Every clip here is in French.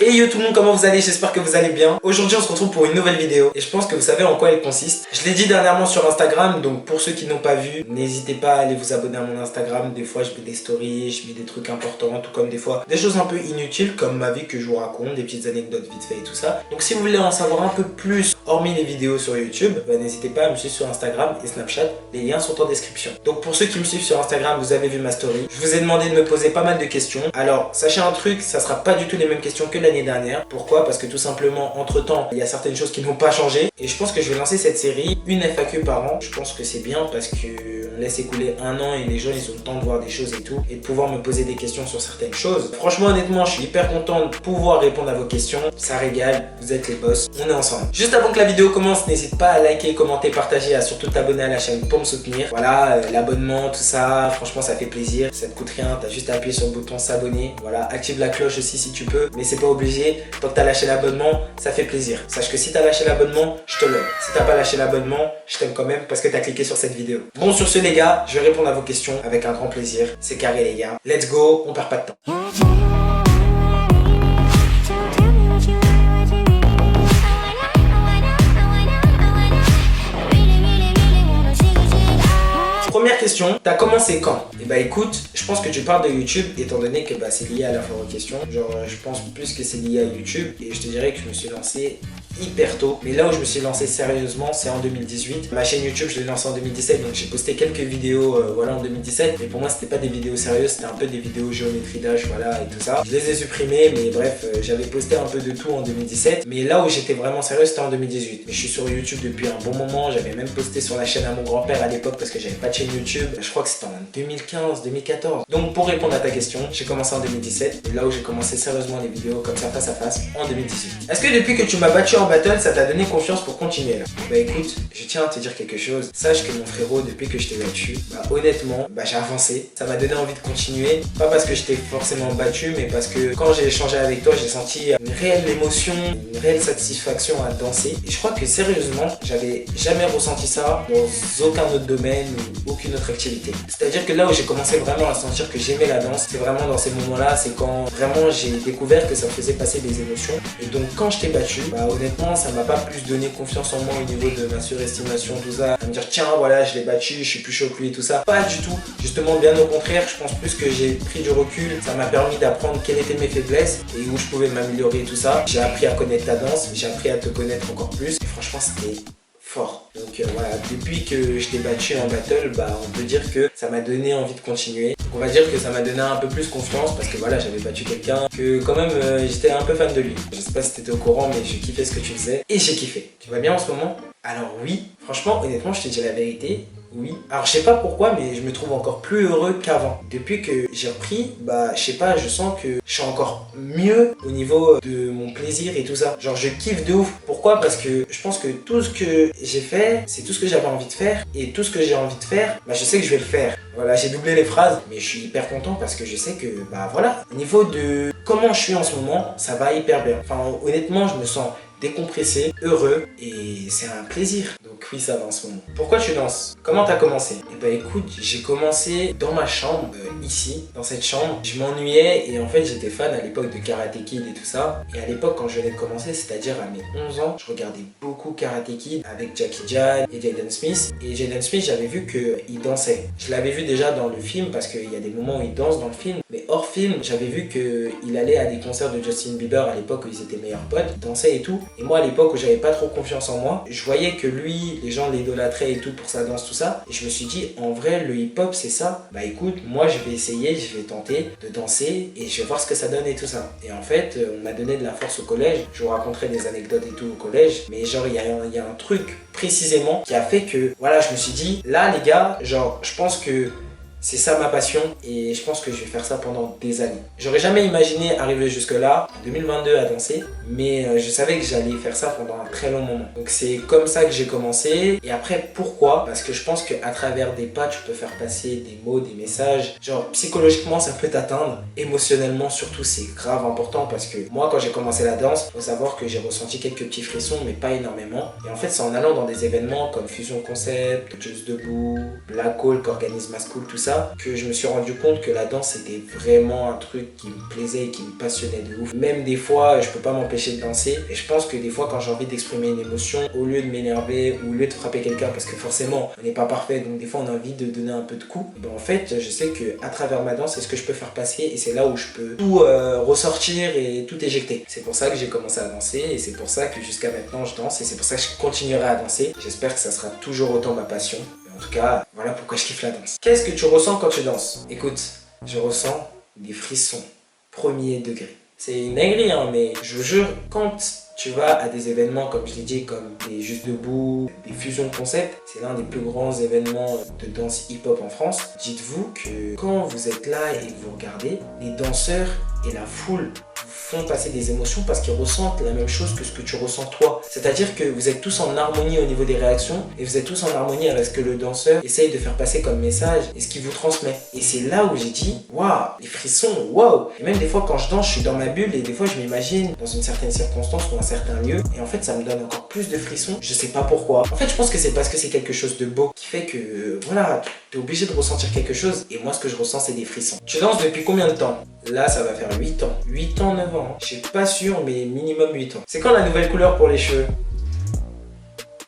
Et yo tout le monde, comment vous allez? J'espère que vous allez bien. Aujourd'hui on se retrouve pour une nouvelle vidéo et je pense que vous savez en quoi elle consiste. Je l'ai dit dernièrement sur Instagram, donc pour ceux qui n'ont pas vu, n'hésitez pas à aller vous abonner à mon Instagram. Des fois je mets des stories, je mets des trucs importants, tout comme des fois des choses un peu inutiles comme ma vie que je vous raconte, des petites anecdotes vite fait et tout ça. Donc si vous voulez en savoir un peu plus hormis les vidéos sur YouTube, n'hésitez pas à me suivre sur Instagram et Snapchat, les liens sont en description. Donc pour ceux qui me suivent sur Instagram, vous avez vu ma story. Je vous ai demandé de me poser pas mal de questions. Alors sachez un truc, ça sera pas du tout les mêmes questions que l'année dernière. Pourquoi? Parce que tout simplement, entre temps, il y a certaines choses qui n'ont pas changé. Et je pense que je vais lancer cette série, une FAQ par an. Je pense que c'est bien parce que on laisse écouler un an et les gens ils ont le temps de voir des choses et tout. Et de pouvoir me poser des questions sur certaines choses. Franchement, honnêtement, je suis hyper content de pouvoir répondre à vos questions. Ça régale, vous êtes les boss, on est ensemble. Juste avant que la vidéo commence, n'hésite pas à liker, commenter, partager, à surtout t'abonner à la chaîne pour me soutenir. Voilà, l'abonnement, tout ça, franchement ça fait plaisir. Ça te coûte rien, t'as juste à appuyer sur le bouton s'abonner. Voilà, active la cloche aussi si tu peux, mais c'est pas obligé. Tant que t'as lâché l'abonnement, ça fait plaisir. Sache que si t'as lâché l'abonnement, je te l'aime. Si t'as pas lâché l'abonnement, je t'aime quand même parce que t'as cliqué sur cette vidéo. Bon, sur ce les gars, je vais répondre à vos questions avec un grand plaisir. C'est carré les gars. Let's go, on perd pas de temps. Première question, t'as commencé quand? Et bah écoute, je pense que tu parles de YouTube étant donné que bah, c'est lié à la foire aux questions. Genre je pense plus que c'est lié à YouTube et je te dirais que je me suis lancé hyper tôt. Mais là où je me suis lancé sérieusement, c'est en 2018. Ma chaîne YouTube, je l'ai lancée en 2017, donc j'ai posté quelques vidéos voilà, en 2017. Mais pour moi, c'était pas des vidéos sérieuses, c'était un peu des vidéos géométrie d'âge, voilà, et tout ça. Je les ai supprimées, mais bref, j'avais posté un peu de tout en 2017. Mais là où j'étais vraiment sérieux, c'était en 2018. Mais je suis sur YouTube depuis un bon moment. J'avais même posté sur la chaîne à mon grand-père à l'époque parce que j'avais pas de chaîne YouTube. Je crois que c'était en 2015, 2014. Donc pour répondre à ta question, j'ai commencé en 2017. Et là où j'ai commencé sérieusement les vidéos comme ça face à face, en 2018. Est-ce que depuis que tu m'as battu en battle, ça t'a donné confiance pour continuer là? Bah écoute, je tiens à te dire quelque chose. Sache que mon frérot, depuis que je t'ai battu, bah honnêtement, bah j'ai avancé. Ça m'a donné envie de continuer. Pas parce que je t'ai forcément battu, mais parce que quand j'ai échangé avec toi, j'ai senti une réelle émotion, une réelle satisfaction à danser. Et je crois que sérieusement, j'avais jamais ressenti ça dans aucun autre domaine ou aucune autre activité. C'est-à-dire que là où j'ai commencé vraiment à sentir que j'aimais la danse, c'est vraiment dans ces moments-là, c'est quand vraiment j'ai découvert que ça me faisait passer des émotions. Et donc quand je t'ai battu, bah honnêtement, ça m'a pas plus donné confiance en moi au niveau de ma surestimation, tout ça. À me dire tiens voilà, je l'ai battu, je suis plus chaud que lui et tout ça. Pas du tout. Justement, bien au contraire, je pense plus que j'ai pris du recul. Ça m'a permis d'apprendre quelles étaient mes faiblesses et où je pouvais m'améliorer et tout ça. J'ai appris à connaître ta danse, j'ai appris à te connaître encore plus. Et franchement, c'était fort. Donc voilà, depuis que je t'ai battu en battle, bah on peut dire que ça m'a donné envie de continuer. Donc on va dire que ça m'a donné un peu plus confiance parce que voilà, j'avais battu quelqu'un que quand même j'étais un peu fan de lui. Je sais pas si t'étais au courant, mais j'ai kiffé ce que tu faisais et j'ai kiffé. Tu vas bien en ce moment? Alors oui, franchement, honnêtement, je te dis la vérité. Oui. Alors je sais pas pourquoi, mais je me trouve encore plus heureux qu'avant. Depuis que j'ai repris, bah je sais pas, je sens que je suis encore mieux au niveau de mon plaisir et tout ça. Genre je kiffe de ouf. Pourquoi? Parce que je pense que tout ce que j'ai fait, c'est tout ce que j'avais envie de faire. Et tout ce que j'ai envie de faire, bah je sais que je vais le faire. Voilà, j'ai doublé les phrases, mais je suis hyper content parce que je sais que, bah voilà, au niveau de comment je suis en ce moment, ça va hyper bien. Enfin honnêtement, je me sens décompressé, heureux et c'est un plaisir. Donc oui, ça va en ce moment. Pourquoi tu danses? Comment t'as commencé? Eh ben écoute, j'ai commencé dans ma chambre, ici, dans cette chambre. Je m'ennuyais et en fait j'étais fan à l'époque de Karate Kid et tout ça. Et à l'époque quand je venais de commencer, c'est-à-dire à mes 11 ans, je regardais beaucoup Karate Kid avec Jackie Chan et Jaden Smith. Et Jaden Smith, j'avais vu qu'il dansait. Je l'avais vu déjà dans le film parce qu'il y a des moments où il danse dans le film. Mais hors film, j'avais vu qu'il allait à des concerts de Justin Bieber à l'époque où ils étaient meilleurs potes, il dansait et tout. Et moi à l'époque où j'avais pas trop confiance en moi, je voyais que lui, les gens l'idolâtraient et tout pour sa danse, tout ça. Et je me suis dit, en vrai, le hip-hop c'est ça. Bah écoute, moi je vais essayer, je vais tenter de danser et je vais voir ce que ça donne et tout ça. Et en fait, on m'a donné de la force au collège. Je vous raconterai des anecdotes et tout au collège. Mais genre, il y a un truc précisément qui a fait que, voilà, je me suis dit, là les gars, genre, je pense que c'est ça ma passion et je pense que je vais faire ça pendant des années. J'aurais jamais imaginé arriver jusque là, en 2022 à danser, mais je savais que j'allais faire ça pendant un très long moment. Donc c'est comme ça que j'ai commencé. Et après pourquoi? Parce que je pense qu'à travers des pas, tu peux faire passer des mots, des messages. Genre psychologiquement ça peut t'atteindre, émotionnellement surtout c'est grave important parce que moi quand j'ai commencé la danse, faut savoir que j'ai ressenti quelques petits frissons mais pas énormément. Et en fait c'est en allant dans des événements comme Fusion Concept, Just Debout, Black Hole qu'organise Mass Cool, tout ça, ça que je me suis rendu compte que la danse c'était vraiment un truc qui me plaisait et qui me passionnait de ouf. Même des fois, je peux pas m'empêcher de danser. Et je pense que des fois, quand j'ai envie d'exprimer une émotion, au lieu de m'énerver ou au lieu de frapper quelqu'un, parce que forcément, on n'est pas parfait, donc des fois on a envie de donner un peu de coups. Ben, en fait, je sais que à travers ma danse, c'est ce que je peux faire passer et c'est là où je peux tout ressortir et tout éjecter. C'est pour ça que j'ai commencé à danser et c'est pour ça que jusqu'à maintenant je danse et c'est pour ça que je continuerai à danser. J'espère que ça sera toujours autant ma passion. En tout cas, voilà pourquoi je kiffe la danse. Qu'est-ce que tu ressens quand tu danses? Écoute, je ressens des frissons, premier degré. C'est une dinguerie, hein, mais je vous jure, quand tu vas à des événements, comme je l'ai dit, comme des Juste Debout, des Fusions Concept, c'est l'un des plus grands événements de danse hip-hop en France. Dites-vous que quand vous êtes là et que vous regardez, les danseurs et la foule font passer des émotions parce qu'ils ressentent la même chose que ce que tu ressens toi. C'est-à-dire que vous êtes tous en harmonie au niveau des réactions et vous êtes tous en harmonie avec ce que le danseur essaye de faire passer comme message et ce qu'il vous transmet. Et c'est là où j'ai dit, waouh, les frissons, waouh. Et même des fois quand je danse, je suis dans ma bulle et des fois je m'imagine dans une certaine circonstance ou un certain lieu et en fait ça me donne encore plus de frissons. Je sais pas pourquoi. En fait je pense que c'est parce que c'est quelque chose de beau qui fait que voilà, tu es obligé de ressentir quelque chose et moi ce que je ressens c'est des frissons. Tu danses depuis combien de temps? Là ça va faire 8 ans. 8 ans, 9 ans. Je suis pas sûr mais minimum 8 ans. C'est quand la nouvelle couleur pour les cheveux?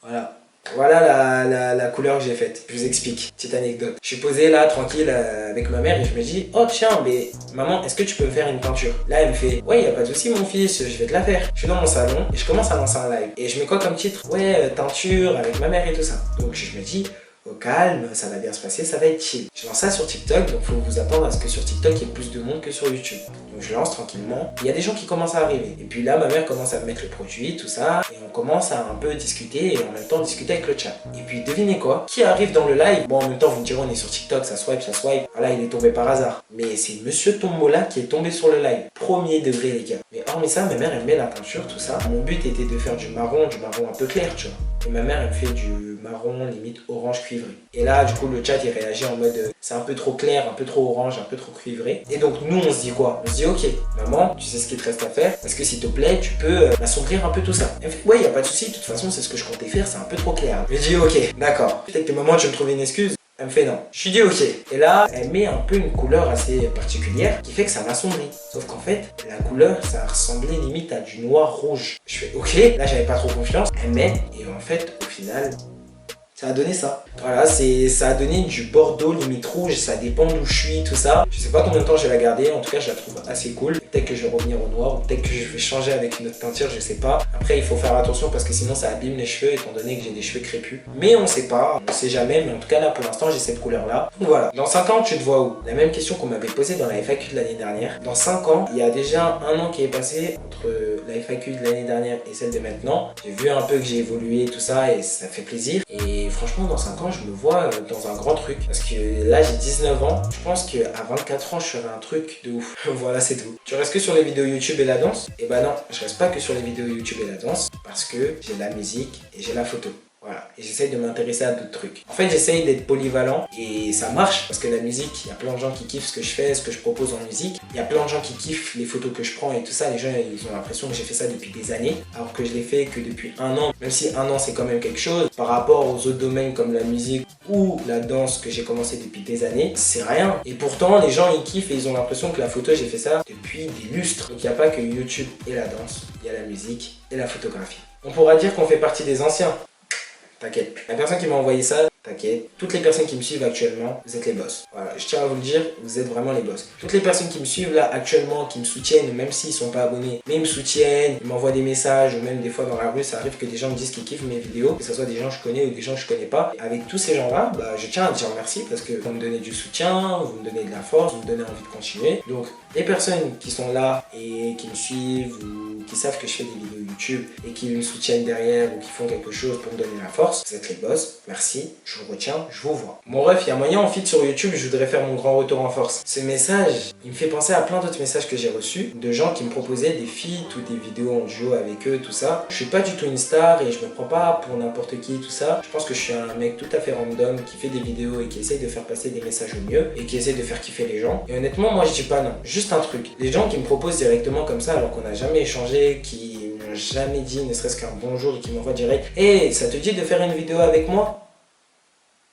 Voilà. Voilà la couleur que j'ai faite. Je vous explique. Petite anecdote. Je suis posé là, tranquille, avec ma mère et je me dis, oh tiens, mais maman, est-ce que tu peux me faire une peinture? Là, elle me fait, ouais, y a pas de souci, mon fils, je vais te la faire. Je suis dans mon salon et je commence à lancer un live. Et je mets quoi comme titre? Ouais, teinture avec ma mère et tout ça. Donc je me dis, au calme, ça va bien se passer, ça va être chill. Je lance ça sur TikTok, donc faut vous attendre à ce que sur TikTok il y ait plus de monde que sur YouTube. Donc je lance tranquillement. Il y a des gens qui commencent à arriver. Et puis là, ma mère commence à me mettre le produit, tout ça. Et on commence à un peu discuter et en même temps discuter avec le chat. Et puis devinez quoi? Qui arrive dans le live? Bon, en même temps, vous me direz, on est sur TikTok, ça swipe, ça swipe. Voilà, il est tombé par hasard. Mais c'est Monsieur Tombola qui est tombé sur le live. Premier degré, les gars. Mais hormis ça, ma mère, elle met la peinture, tout ça. Mon but était de faire du marron un peu clair, tu vois. Et ma mère, elle me fait du marron limite orange cuivré. Et là, du coup, le chat, il réagit en mode c'est un peu trop clair, un peu trop orange, un peu trop cuivré. Et donc, nous, on se dit quoi? On se dit, ok, maman, tu sais ce qu'il te reste à faire. Parce que s'il te plaît, tu peux assombrir un peu tout ça. Elle me fait, ouais, y a pas de souci. De toute façon, c'est ce que je comptais faire, c'est un peu trop clair. Je dis, ok, d'accord. Peut-être que maman, tu veux me trouver une excuse. Elle me fait non. Je lui dis ok. Et là, elle met un peu une couleur assez particulière qui fait que ça m'assombrit. Sauf qu'en fait, la couleur, ça ressemblait limite à du noir rouge. Je fais ok. Là, j'avais pas trop confiance. Elle met et en fait, au final, ça a donné ça. Voilà, ça a donné du bordeaux limite rouge, ça dépend d'où je suis, tout ça. Je sais pas combien de temps je vais la garder, en tout cas je la trouve assez cool. Peut-être que je vais revenir au noir, ou peut-être que je vais changer avec une autre teinture, je sais pas. Après il faut faire attention parce que sinon ça abîme les cheveux étant donné que j'ai des cheveux crépus. Mais on sait pas, on sait jamais, mais en tout cas là pour l'instant j'ai cette couleur là. Donc voilà, dans 5 ans tu te vois où? La même question qu'on m'avait posée dans la FAQ de l'année dernière. Dans 5 ans, il y a déjà un an qui est passé entre la FAQ de l'année dernière et celle de maintenant. J'ai vu un peu que j'ai évolué, tout ça et ça fait plaisir. Et franchement dans 5 ans je me vois dans un grand truc parce que là j'ai 19 ans, je pense qu'à 24 ans je ferai un truc de ouf. Voilà, c'est tout. Tu restes que sur les vidéos YouTube et la danse? Et bah non, je reste pas que sur les vidéos YouTube et la danse parce que j'ai la musique et j'ai la photo. Voilà, et j'essaye de m'intéresser à d'autres trucs. En fait, j'essaye d'être polyvalent et ça marche parce que la musique, il y a plein de gens qui kiffent ce que je fais, ce que je propose en musique. Il y a plein de gens qui kiffent les photos que je prends et tout ça. Les gens, ils ont l'impression que j'ai fait ça depuis des années, alors que je l'ai fait que depuis un an. Même si un an, c'est quand même quelque chose. Par rapport aux autres domaines comme la musique ou la danse que j'ai commencé depuis des années, c'est rien. Et pourtant, les gens, ils kiffent et ils ont l'impression que la photo, j'ai fait ça depuis des lustres. Donc, il n'y a pas que YouTube et la danse, il y a la musique et la photographie. On pourra dire qu'on fait partie des anciens. T'inquiète. La personne qui m'a envoyé ça, t'inquiète. Toutes les personnes qui me suivent actuellement, vous êtes les boss. Voilà, je tiens à vous le dire, vous êtes vraiment les boss. Toutes les personnes qui me suivent là actuellement, qui me soutiennent, même s'ils sont pas abonnés, mais ils me soutiennent, ils m'envoient des messages, ou même des fois dans la rue, ça arrive que des gens me disent qu'ils kiffent mes vidéos, que ce soit des gens que je connais ou des gens que je connais pas. Et avec tous ces gens-là, bah, je tiens à dire merci parce que vous me donnez du soutien, vous me donnez de la force, vous me donnez envie de continuer. Donc, les personnes qui sont là et qui me suivent ou qui savent que je fais des vidéos YouTube et qui me soutiennent derrière ou qui font quelque chose pour me donner la force, vous êtes les boss, merci, je vous retiens, je vous vois. Mon ref, il y a moyen en feed sur YouTube, je voudrais faire mon grand retour en force. Ce message, il me fait penser à plein d'autres messages que j'ai reçus, de gens qui me proposaient des feats ou des vidéos en duo avec eux, tout ça. Je suis pas du tout une star et je me prends pas pour n'importe qui, tout ça. Je pense que je suis un mec tout à fait random qui fait des vidéos et qui essaye de faire passer des messages au mieux et qui essaye de faire kiffer les gens. Et honnêtement, moi je dis pas non. Juste un truc. Les gens qui me proposent directement comme ça alors qu'on n'a jamais échangé, qui m'ont jamais dit ne serait-ce qu'un bonjour et qui m'envoient direct « Hey, ça te dit de faire une vidéo avec moi ?»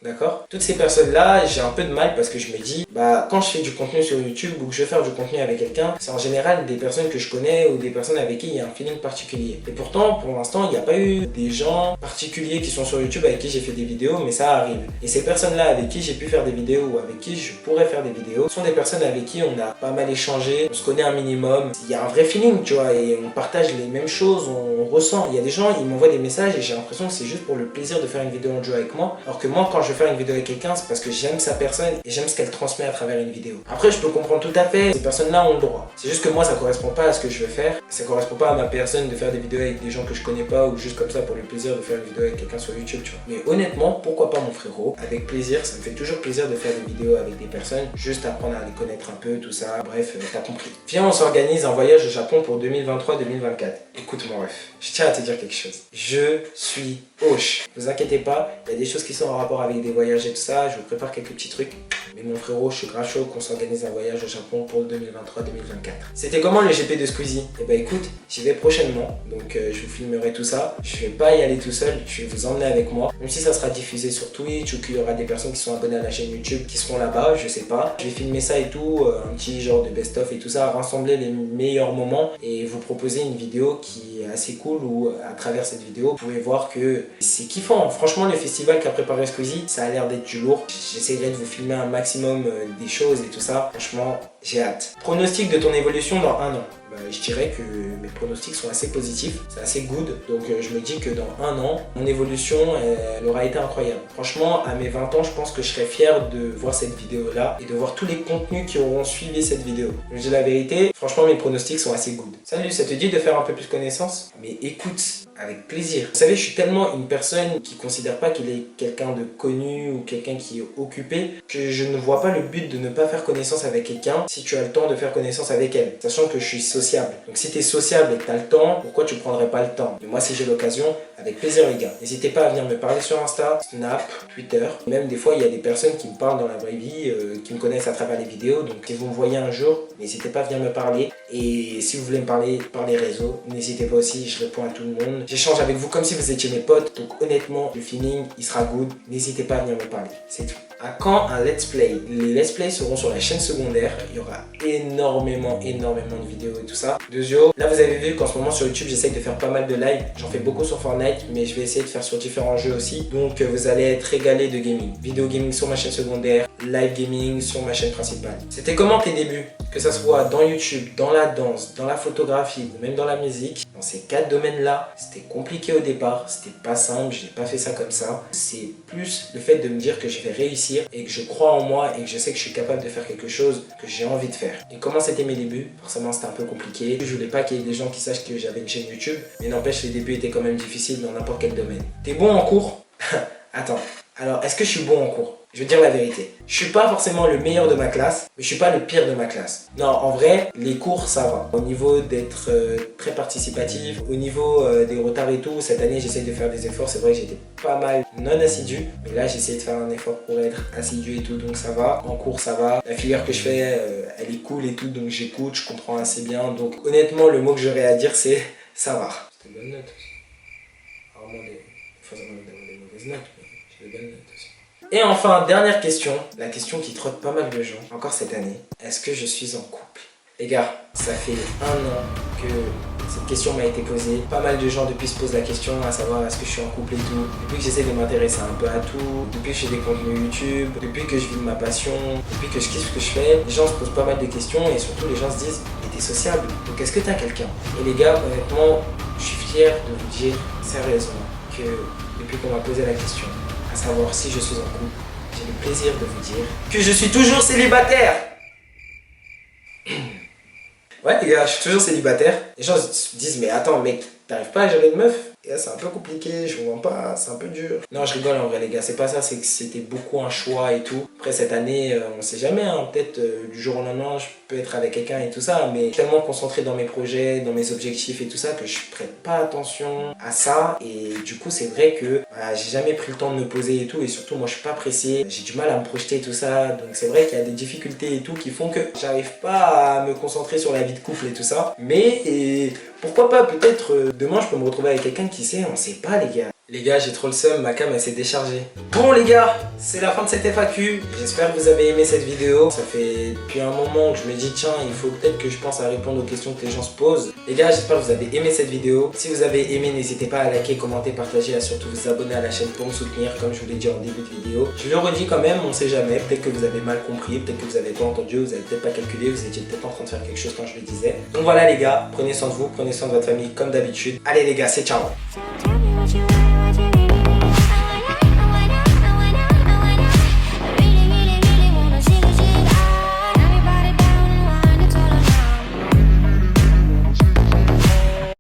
D'accord? Toutes ces personnes-là, j'ai un peu de mal parce que je me dis, bah, quand je fais du contenu sur YouTube ou que je vais faire du contenu avec quelqu'un, c'est en général des personnes que je connais ou des personnes avec qui il y a un feeling particulier. Et pourtant, pour l'instant, il n'y a pas eu des gens particuliers qui sont sur YouTube avec qui j'ai fait des vidéos, mais ça arrive. Et ces personnes-là avec qui j'ai pu faire des vidéos ou avec qui je pourrais faire des vidéos sont des personnes avec qui on a pas mal échangé, on se connaît un minimum. Il y a un vrai feeling, tu vois, et on partage les mêmes choses, on ressent. Il y a des gens, ils m'envoient des messages et j'ai l'impression que c'est juste pour le plaisir de faire une vidéo en duo avec moi. Alors que moi, quand je veux faire une vidéo avec quelqu'un, c'est parce que j'aime sa personne et j'aime ce qu'elle transmet à travers une vidéo. Après, je peux comprendre tout à fait, ces personnes-là ont le droit. C'est juste que moi, ça correspond pas à ce que je veux faire. Ça correspond pas à ma personne de faire des vidéos avec des gens que je connais pas ou juste comme ça pour le plaisir de faire une vidéo avec quelqu'un sur YouTube, tu vois. Mais honnêtement, pourquoi pas mon frérot? Avec plaisir, ça me fait toujours plaisir de faire des vidéos avec des personnes, juste apprendre à les connaître un peu, tout ça. Bref, t'as compris. Viens, on s'organise un voyage au Japon pour 2023-2024. Écoute mon ref, je tiens à te dire quelque chose. Je suis hoche. Ne vous inquiétez pas, il y a des choses qui sont en rapport avec des voyages et tout ça. Je vous prépare quelques petits trucs. Mais mon frérot, je suis grave chaud qu'on s'organise un voyage au Japon pour 2023-2024. C'était comment le GP de Squeezie? Eh ben écoute, j'y vais prochainement. Donc je vous filmerai tout ça. Je vais pas y aller tout seul, je vais vous emmener avec moi. Même si ça sera diffusé sur Twitch ou qu'il y aura des personnes qui sont abonnées à la chaîne YouTube qui seront là-bas, je sais pas. Je vais filmer ça et tout, un petit genre de best-of et tout ça, rassembler les meilleurs moments et vous proposer une vidéo qui est assez cool où à travers cette vidéo, vous pouvez voir que c'est kiffant. Franchement, le festival qu'a préparé Squeezie, ça a l'air d'être du lourd. J'essaierai de vous filmer un maximum des choses et tout ça. Franchement, j'ai hâte. Pronostic de ton évolution dans un an. Bah, je dirais que mes pronostics sont assez positifs, c'est assez good. Donc je me dis que dans un an, mon évolution, elle aura été incroyable. Franchement, à mes 20 ans, je pense que je serais fier de voir cette vidéo-là et de voir tous les contenus qui auront suivi cette vidéo. Je dis la vérité, franchement, mes pronostics sont assez good. Salut, ça te dit de faire un peu plus connaissance? Mais écoute, avec plaisir. Vous savez, je suis tellement une personne qui considère pas qu'il est quelqu'un de connu ou quelqu'un qui est occupé que je ne vois pas le but de ne pas faire connaissance avec quelqu'un si tu as le temps de faire connaissance avec elle. Sachant que je suis sociable. Donc si tu es sociable et que tu as le temps, pourquoi tu prendrais pas le temps? Et moi, si j'ai l'occasion, avec plaisir les gars. N'hésitez pas à venir me parler sur Insta, Snap, Twitter. Même des fois, il y a des personnes qui me parlent dans la vraie vie, qui me connaissent à travers les vidéos. Donc si vous me voyez un jour, n'hésitez pas à venir me parler. Et si vous voulez me parler par les réseaux, n'hésitez pas aussi, je réponds à tout le monde. J'échange avec vous comme si vous étiez mes potes. Donc honnêtement, le feeling, il sera good. N'hésitez pas à venir me parler. C'est tout. À quand un let's play? Les let's play seront sur la chaîne secondaire. Il y aura énormément de vidéos et tout ça. Deuxio, là vous avez vu qu'en ce moment sur YouTube, j'essaye de faire pas mal de live. J'en fais beaucoup sur Fortnite, mais je vais essayer de faire sur différents jeux aussi. Donc vous allez être régalés de gaming. Vidéo gaming sur ma chaîne secondaire, live gaming sur ma chaîne principale. C'était comment tes débuts? Que ça soit dans YouTube, dans la danse, dans la photographie, ou même dans la musique. Dans ces 4 domaines-là, c'était compliqué au départ, c'était pas simple, je n'ai pas fait ça comme ça. C'est plus le fait de me dire que je vais réussir et que je crois en moi et que je sais que je suis capable de faire quelque chose que j'ai envie de faire. Et comment c'était mes débuts? Forcément, c'était un peu compliqué. Je voulais pas qu'il y ait des gens qui sachent que j'avais une chaîne YouTube, mais n'empêche, les débuts étaient quand même difficiles dans n'importe quel domaine. T'es bon en cours? Attends, alors est-ce que je suis bon en cours? Je veux dire la vérité. Je suis pas forcément le meilleur de ma classe, mais je suis pas le pire de ma classe. Non, en vrai, les cours, ça va. Au niveau d'être très participatif, au niveau des retards et tout, cette année, j'essaye de faire des efforts. C'est vrai que j'étais pas mal non assidu, mais là, j'essaie de faire un effort pour être assidu et tout, donc ça va. En cours, ça va. La filière que je fais, elle est cool et tout, donc j'écoute, je comprends assez bien. Donc honnêtement, le mot que j'aurais à dire, c'est ça va. C'était une bonne note aussi. Rarement des fois, ça me donne des mauvaises notes, mais j'ai des bonnes notes aussi. Et enfin, dernière question, la question qui trotte pas mal de gens, encore cette année. Est-ce que je suis en couple? Les gars, ça fait 1 an que cette question m'a été posée. Pas mal de gens depuis se posent la question à savoir est-ce que je suis en couple et tout. Depuis que j'essaie de m'intéresser un peu à tout, depuis que je fais des contenus YouTube, depuis que je vis de ma passion, depuis que je kiffe ce que je fais, les gens se posent pas mal de questions et surtout les gens se disent mais t'es sociable, donc est-ce que t'as quelqu'un? Et les gars, honnêtement, je suis fier de vous dire sérieusement que depuis qu'on m'a posé la question, à savoir si je suis en couple, j'ai le plaisir de vous dire que je suis toujours célibataire. Ouais les gars, je suis toujours célibataire. Les gens se disent mais attends mec, t'arrives pas à gérer une meuf? Et là c'est un peu compliqué, je comprends pas, c'est un peu dur. Non je rigole en vrai les gars, c'est pas ça, c'est que c'était beaucoup un choix et tout. Après cette année, on sait jamais, hein, peut-être du jour au lendemain je peux être avec quelqu'un et tout ça. Mais je suis tellement concentré dans mes projets, dans mes objectifs et tout ça que je prête pas attention à ça. Et du coup c'est vrai que voilà, j'ai jamais pris le temps de me poser et tout. Et surtout moi je suis pas pressé, j'ai du mal à me projeter et tout ça. Donc c'est vrai qu'il y a des difficultés et tout qui font que j'arrive pas à me concentrer sur la vie de couple et tout ça. Mais pourquoi pas, peut-être demain je peux me retrouver avec quelqu'un qui sait, on sait pas les gars. Les gars, j'ai trop le seum, ma cam elle s'est déchargée. Bon les gars, c'est la fin de cette FAQ. J'espère que vous avez aimé cette vidéo. Ça fait depuis un moment que je me dis tiens, il faut peut-être que je pense à répondre aux questions que les gens se posent. Les gars, j'espère que vous avez aimé cette vidéo. Si vous avez aimé, n'hésitez pas à liker, commenter, partager, à surtout vous abonner à la chaîne pour me soutenir, comme je vous l'ai dit en début de vidéo. Je le redis quand même, on sait jamais, peut-être que vous avez mal compris, peut-être que vous avez pas entendu, vous avez peut-être pas calculé, vous étiez peut-être en train de faire quelque chose quand je le disais. Donc voilà les gars, prenez soin de vous, prenez soin de votre famille comme d'habitude. Allez les gars, c'est ciao. Tell me what you want.